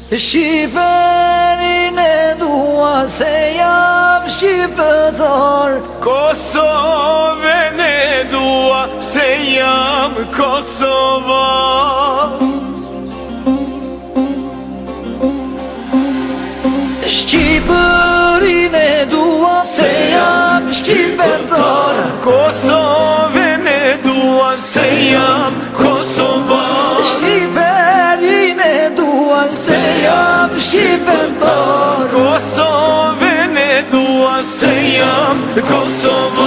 Shqiperin e dua se jam shqipetar, Kosovën e dua se jam kosovar. Shqiperin e dua se jam shqipetar, Kosovën e dua se jam kosovar. Shqiperin e dua se jam shqipetar, Kosovën e dua se jam kosovar.